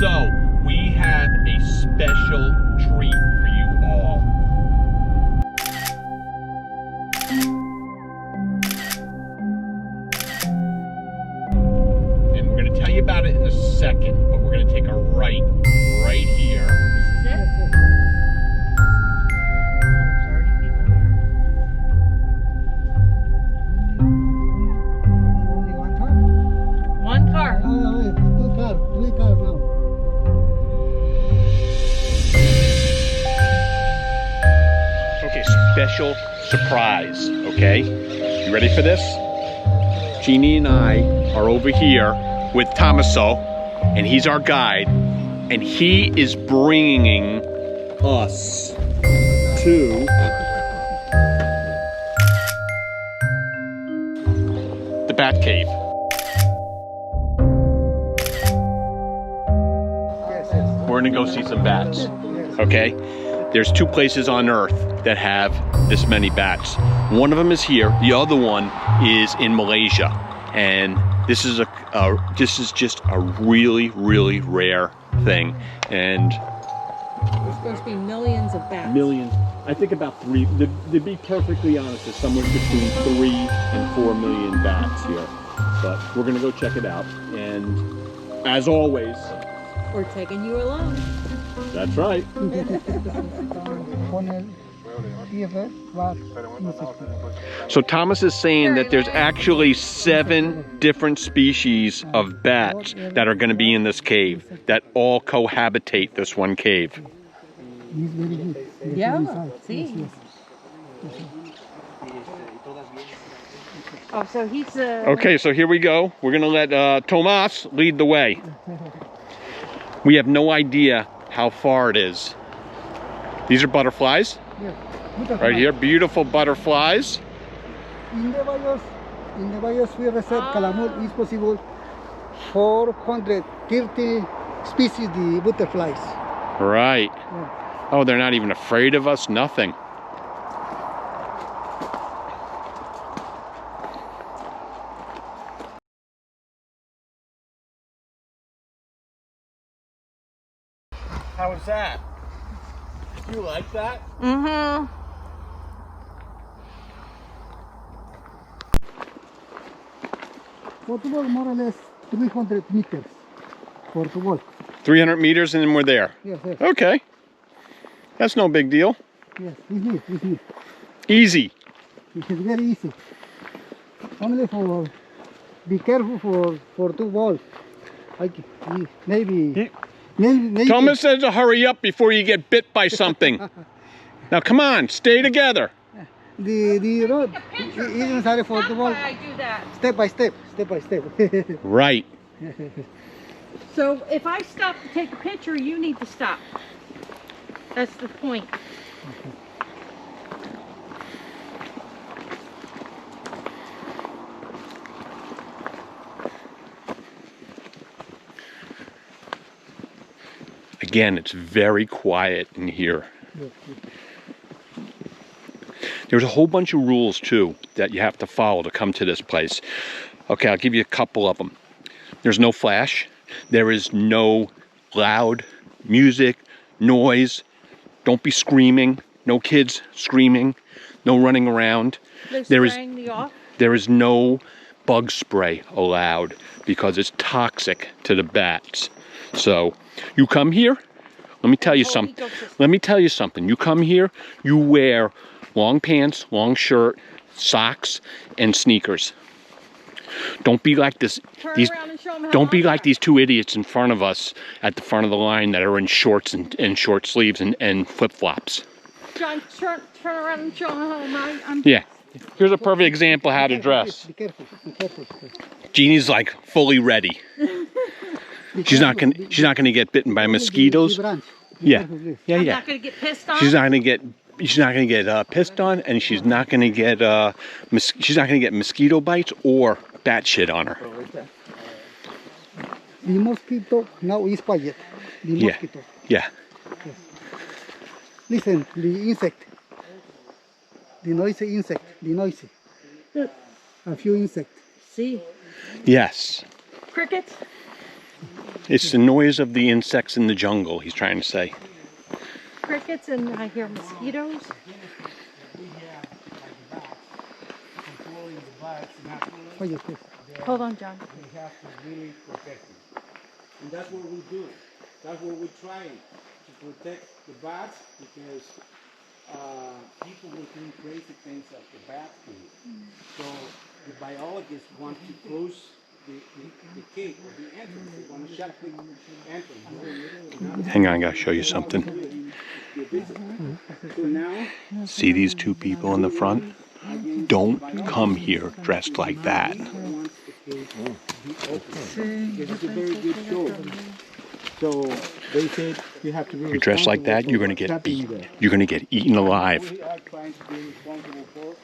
So, we have a special treat for you all. And we're going to tell you about it in a second, but we're going to take a right here. This is it? One car. Three cars now. Okay, special surprise, okay? You ready for this? Jeannie and I are over here with Tomaso, and he's our guide, and he is bringing us to the Bat Cave. We're gonna go see some bats, okay? There's two places on Earth that have this many bats. One of them is here, the other one is in Malaysia. And this is just a really, really rare thing. And There's supposed to be millions of bats. millions, I think about 3, to be perfectly honest, there's somewhere between 3 and 4 million bats here. But we're gonna go check it out. And as always, We're taking you along. that's right. So Thomas is saying that there's actually 7 different species of bats that are going to be in this cave, that all cohabitate this one cave. Yeah, see? Oh, so he's Okay, so here we go. We're going to let Tomas lead the way. We have no idea how far it is. These are butterflies. Right here, beautiful butterflies. In the biosphere reserve, Calakmul is possible 430 species of butterflies. Right. Yeah. Oh, they're not even afraid of us, nothing. How was that? You like that? Mm-hmm. For to walk more or less 300 meters for to walk. 300 meters and then we're there. Yes, yes, Okay. That's no big deal. yes. It's easy. Easy. It is very easy. Only for be careful for to walk. Like maybe. Thomas says to hurry up before you get bit by something. Now come on, stay together. The road isn't sorry for the walk. I do that. Step by step. Right. So if I stop to take a picture, you need to stop. That's the point. Again, it's very quiet in here. There's a whole bunch of rules too that you have to follow to come to this place. Okay, I'll give you a couple of them. There's no flash. There is no loud music, noise. Don't be screaming. No kids screaming. No running around. There is no bug spray allowed because it's toxic to the bats. So you come here, let me tell you something. You come here, you wear long pants, long shirt, socks, and sneakers. Don't be like this. Don't be like these two idiots in front of us at the front of the line that are in shorts and short sleeves and flip-flops. John, turn around and show them how I'm. Yeah. Here's a perfect example of how to dress. Be careful. Jeannie's like fully ready. She's not gonna get bitten by mosquitoes. Yeah. I'm not gonna get pissed on. She's not gonna get pissed on, and she's not gonna get mosquito bites or bat shit on her. The mosquito now is quiet. The mosquito. Yeah. Yes. Listen, the insect. The noisy insect. The noisy. A few insects. See? Yes. Crickets? It's the noise of the insects in the jungle, he's trying to say. Crickets, and I hear mosquitoes. Oh, yes, yes. Hold on, John. We have to really protect them. And that's what we do. That's what we're trying to protect the bats, because people will do crazy things of the bat food. So the biologists want to close the gate or the entrance. They want to shut the entrance. Hang on, I gotta show you something. So now, See these two people in the front? Don't come here dressed like that. this is a very good show. So they said you have to be You dress like that, you're gonna get trapping beat. there. You're gonna get eaten alive. We are trying to be responsible for.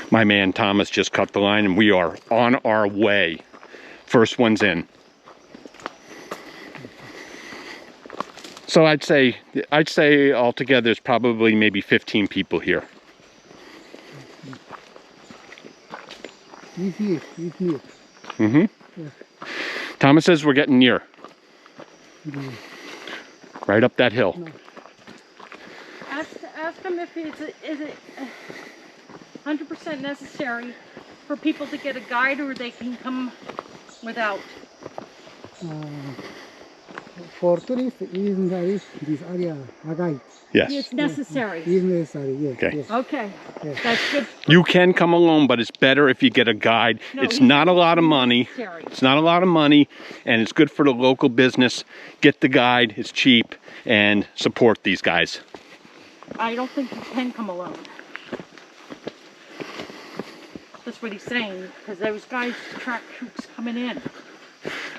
My man Thomas just cut the line and we are on our way. First one's in. So I'd say altogether there's probably maybe 15 people here. He's here. He's near. Mm-hmm. Thomas says we're getting near. Right up that hill. Ask them if is it 100% necessary for people to get a guide, or they can come without. For tourists, in this area, a guide Yes. It's necessary. is necessary. Yes. Okay. Yes. Okay, Yes. that's good. You can come alone, but it's better if you get a guide. No, It's he's- not a lot of money. necessary. It's not a lot of money, and it's good for the local business. Get the guide, it's cheap, and support these guys. I don't think you can come alone. That's what he's saying, because those guys track troops coming in.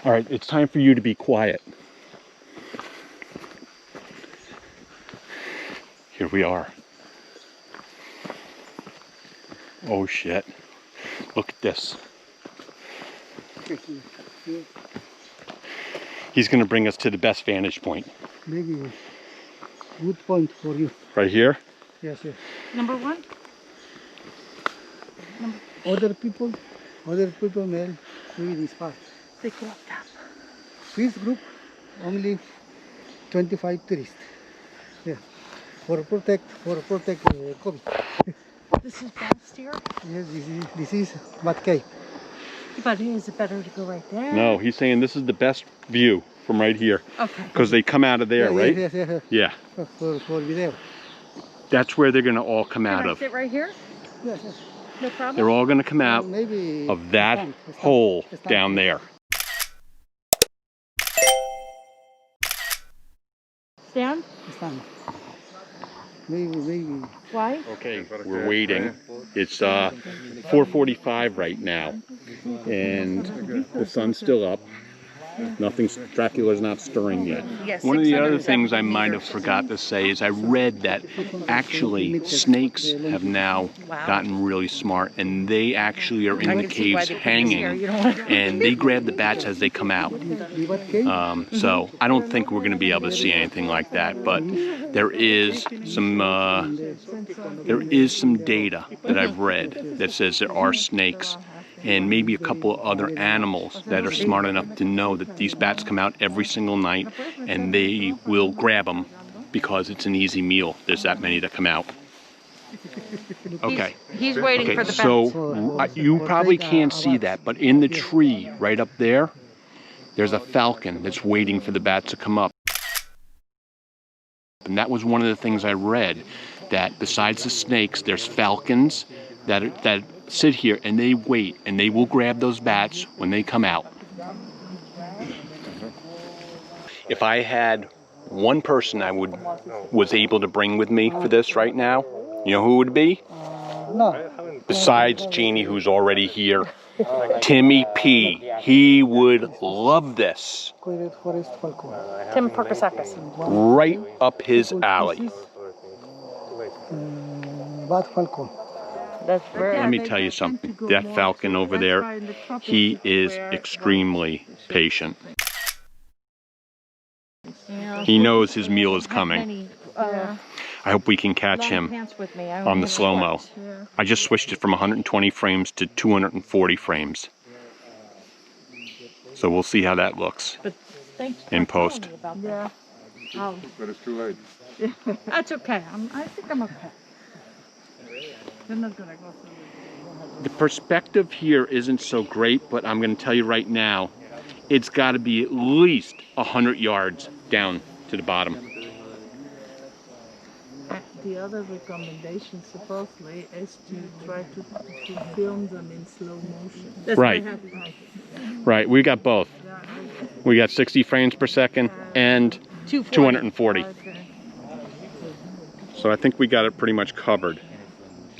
All right, it's time for you to be quiet. Here we are. Oh shit. Look at this. He's gonna bring us to the best vantage point. Maybe good point for you. Right here? Yes, yes. Number one? Other people may do this part. They go up top. This group only 25 tourists. Yeah. For protect COVID. This is best here, Yes, this is Bat Cave. but is it better to go right there? No, he's saying this is the best view from right here. Okay. Because they come out of there, Yeah, right? Yes, yes, yes. Yeah. For video. That's where they're gonna all come Can out I of. sit right here? Yes, yes. No problem? They're all gonna come out Maybe of that stand. hole Stand. down there. Stand? Stand. Maybe. Why? Okay, we're waiting. It's 4:45 right now, and the sun's still up. Dracula's not stirring yet. Yes, One of the other 670 things I might have forgot to say is I read that actually snakes have now gotten really smart, and they actually are in the caves hanging, and they grab the bats as they come out. So I don't think we're going to be able to see anything like that, but there is some data that I've read that says there are snakes and maybe a couple of other animals that are smart enough to know that these bats come out every single night, and they will grab them because it's an easy meal. There's that many that come out. Okay. He's waiting for the bats. So you probably can't see that, but in the tree right up there, there's a falcon that's waiting for the bats to come up. And that was one of the things I read, that besides the snakes, there's falcons that sit here and they wait, and they will grab those bats when they come out. If I had one person I was able to bring with me for this right now, you know who it would be? No. Besides Jeannie, who's already here, Timmy P. He would love this. Tim Perkasakis. Right up his alley. Bat Falcon. That's very Let me tell you something. That falcon over there, he is extremely patient. He knows his meal is coming. I hope we can catch Long him pants with me. I on only the have slow-mo. shorts. Yeah. I just switched it from 120 frames to 240 frames. So we'll see how that looks But thanks for in telling post. me about that. Yeah. But it's too late. That's okay. I think I'm okay. They're not gonna go through The perspective here isn't so great, but I'm going to tell you right now, it's got to be at least 100 yards down to the bottom. The other recommendation supposedly is to try to film them in slow motion. That's Right. what happened. Right, we got both. We got 60 frames per second and 240. Okay. So I think we got it pretty much covered.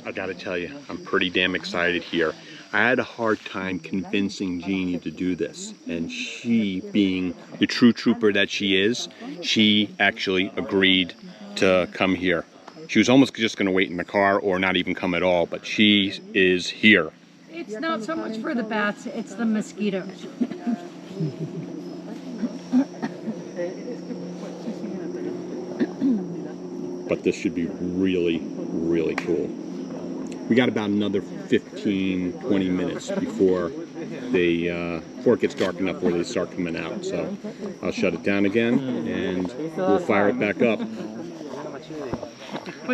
I gotta tell you, I'm pretty damn excited here. I had a hard time convincing Jeannie to do this, and she, being the true trooper that she is, she actually agreed to come here. She was almost just gonna wait in the car or not even come at all, but she is here. It's not so much for the bats, it's the mosquitoes. But this should be really, really cool. We got about another 15, 20 minutes before before it gets dark enough where they start coming out. So I'll shut it down again and we'll fire it back up.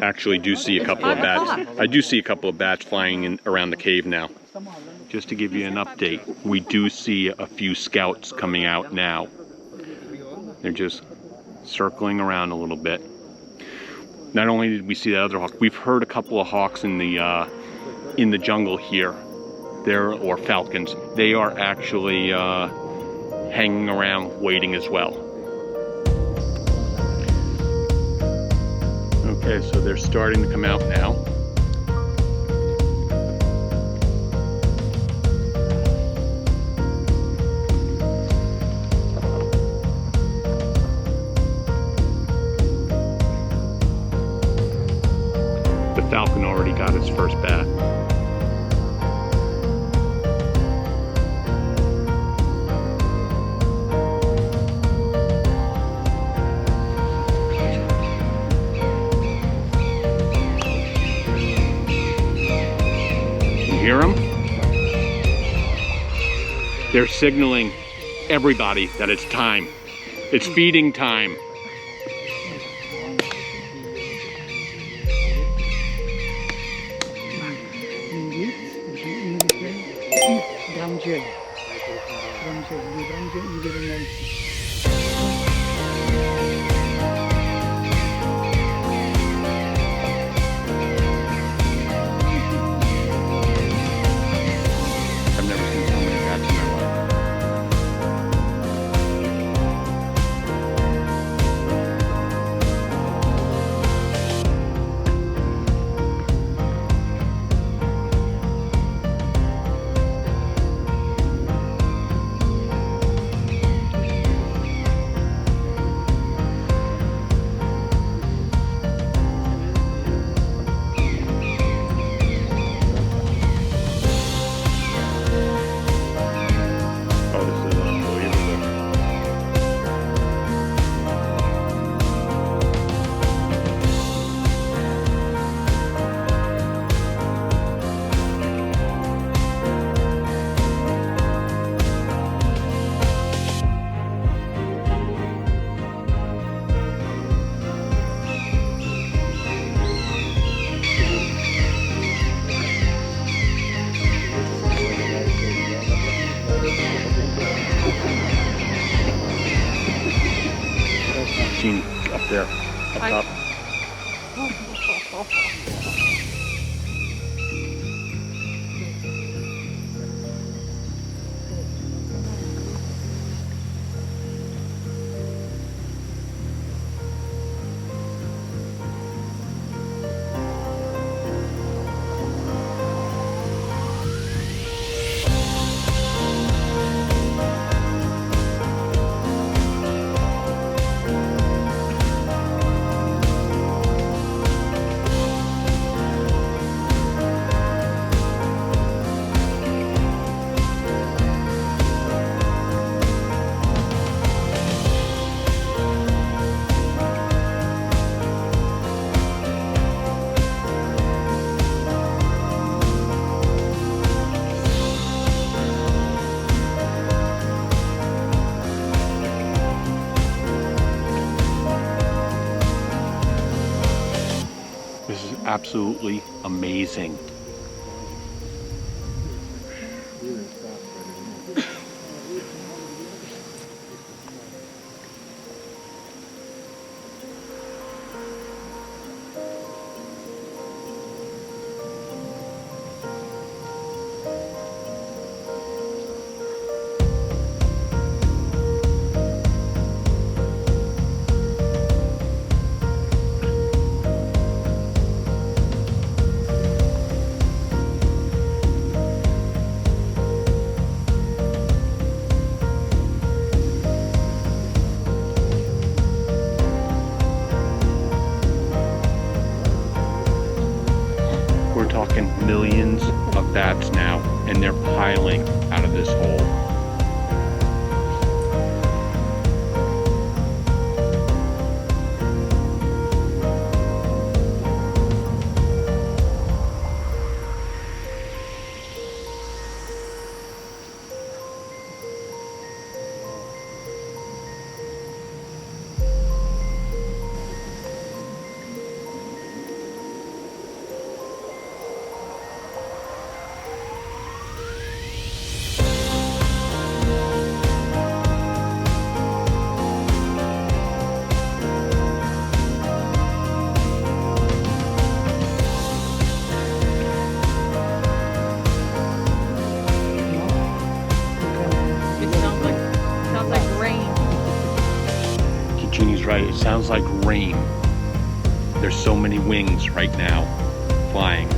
Actually do see a couple of bats. I do see a couple of bats flying in around the cave now. Just to give you an update, we do see a few scouts coming out now. They're just circling around a little bit. Not only did we see that other hawk, we've heard a couple of hawks in the jungle here. Or falcons. They are actually hanging around waiting as well. Okay, so they're starting to come out now. The falcon already got its first bat. Hear them? They're signaling everybody that it's time. It's feeding time. Brown gel. Brown gel. The brown gel is very nice. I've never seen so many bats in my life. Oh, this is unbelievable. Jeannie, up there, up top. Absolutely amazing. Millions of bats now, and they're piling out of this hole. Jeannie's right, it sounds like rain. There's so many wings right now flying.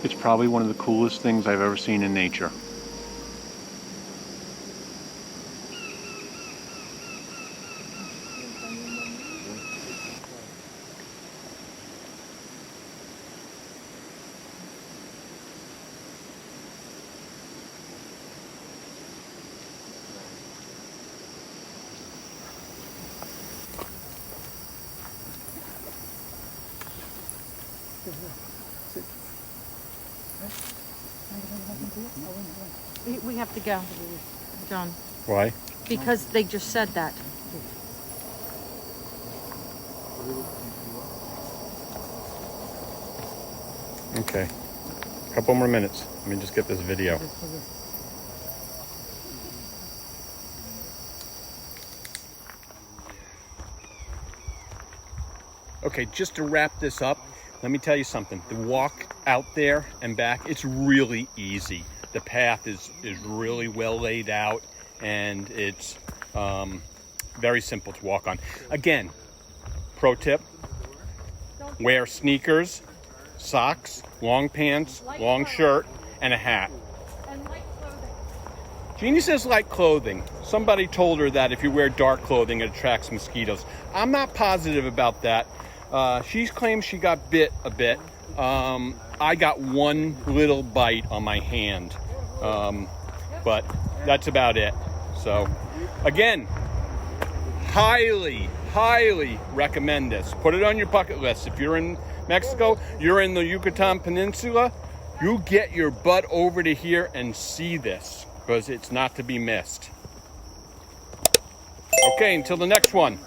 It's probably one of the coolest things I've ever seen in nature. We have to go, John. Why? Because they just said that. Okay. A couple more minutes. Let me just get this video. Okay, just to wrap this up, let me tell you something. The walk out there and back, it's really easy. The path is really well laid out, and it's very simple to walk on. Again, pro tip, wear sneakers, socks, long pants, long shirt, and a hat. And light clothing. Jeannie says light clothing. Somebody told her that if you wear dark clothing, it attracts mosquitoes. I'm not positive about that. She claims she got bit a bit. I got one little bite on my hand. But that's about it. So, again, highly recommend this. Put it on your bucket list. If you're in Mexico, you're in the Yucatan Peninsula, you get your butt over to here and see this, because it's not to be missed. Okay, until the next one.